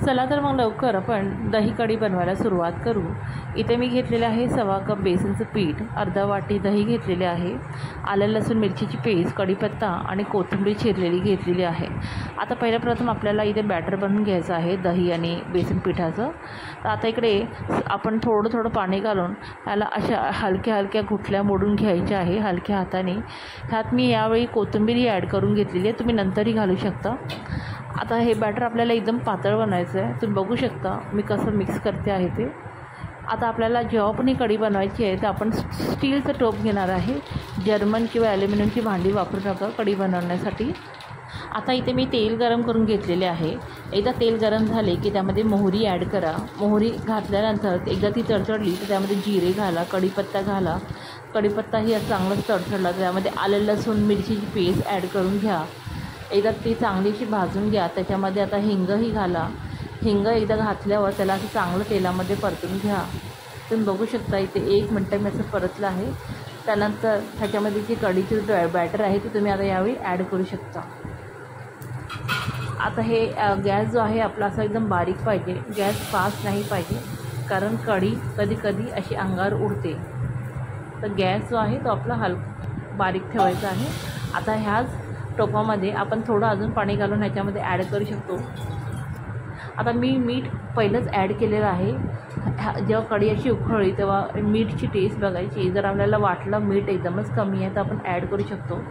चला तर मग लवकर आपण दही कढी बनवायला सुरुवात करू। इथे मी घेतलेले आहे 1.25 कप बेसनचं पीठ, अर्धा वाटी दही घेतलेले आहे, आलं लसूण मिरचीची पेस्ट, कढीपत्ता आणि कोथिंबीर चिरलेली घेतलेली आहे। आता पहिल्याप्रथम आपल्याला इथे बॅटर बनवून घ्यायचं आहे दही आणि बेसन पिठाचं। तर आता इकडे आपण थोडं थोडं पाणी घालून त्याला अशा हलक्या हलक्या गुठल्या मोडून घ्यायच्या आहे हलक्या हाताने। ह्यात मी यावेळी कोथिंबीरही ॲड करून घेतलेली आहे, तुम्ही नंतरही घालू शकता। आता हे बॅटर आपल्याला एकदम पातळ बनायचं आहे, तुम्ही बघू शकता मी कसं मिक्स करते आहे ते। आता आपल्याला जेव्हा पण ही कढी बनवायची आहे तर आपण स्टीलचं टोप घेणार आहे, जर्मन किंवा ॲल्युमिनियमची भांडी वापरू नका कढी बनवण्यासाठी। आता इथे मी तेल गरम करून घेतलेले आहे। एकदा तेल गरम झाले की त्यामध्ये मोहरी ॲड करा। मोहरी घातल्यानंतर एकदा ती तडतडली तर त्यामध्ये जिरे घाला, कढीपत्ता घाला। कढीपत्ताही चांगलंच तडतडला तर त्यामध्ये आलं लसूण मिरचीची पेस्ट ॲड करून घ्या। एकदा ती चांगलीशी भाजून घ्या। त्याच्यामध्ये आता हिंगही घाला। हिंग एकदा घातल्यावर त्याला असं चांगलं तेलामध्ये परतून घ्या। तुम्ही बघू शकता इथे 1 मिनटं मी असं परतलं आहे। त्यानंतर ह्याच्यामध्ये जी कढीची बॅटर आहे ते तुम्ही आता यावेळी ॲड करू शकता। आता हे गॅस जो आहे आपला असा एकदम बारीक पाहिजे, गॅस फास्ट नाही पाहिजे, कारण कढी कधी कधी अशी अंगावर उडते। तर गॅस जो आहे तो आपला बारीक ठेवायचा आहे। आता ह्याच टोपामध्ये आपण थोडं अजून पाणी घालून ह्याच्यामध्ये ॲड करू शकतो। आता मी मीठ पहिलंच ॲड केलेलं आहे। जेव्हा कढी अशी उकळली तेव्हा मीठची टेस्ट बघायची, जर आपल्याला वाटलं मीठ एकदमच कमी आहे तर आपण ॲड करू शकतो।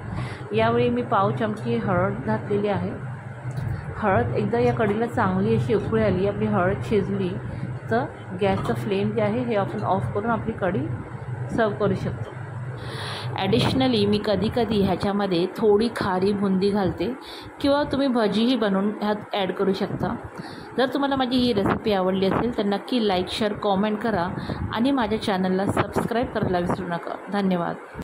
यावेळी मी पाव चमची हळद घातलेली आहे। हळद एकदा या कढीला चांगली अशी उकळी आली, आपली हळद शिजली तर गॅसचं फ्लेम जे आहे हे आपण ऑफ करून आपली कढी सर्व करू शकतो। ॲडिशनली मी कधी कधी ह्याच्यामध्ये थोडी खारी बुंदी घालते किंवा तुम्ही भजीही बनवून ह्यात ॲड करू शकता। जर तुम्हाला माझी ही रेसिपी आवडली असेल तर नक्की लाईक शेअर कॉमेंट करा आणि माझ्या चॅनलला सबस्क्राईब करायला विसरू नका। धन्यवाद।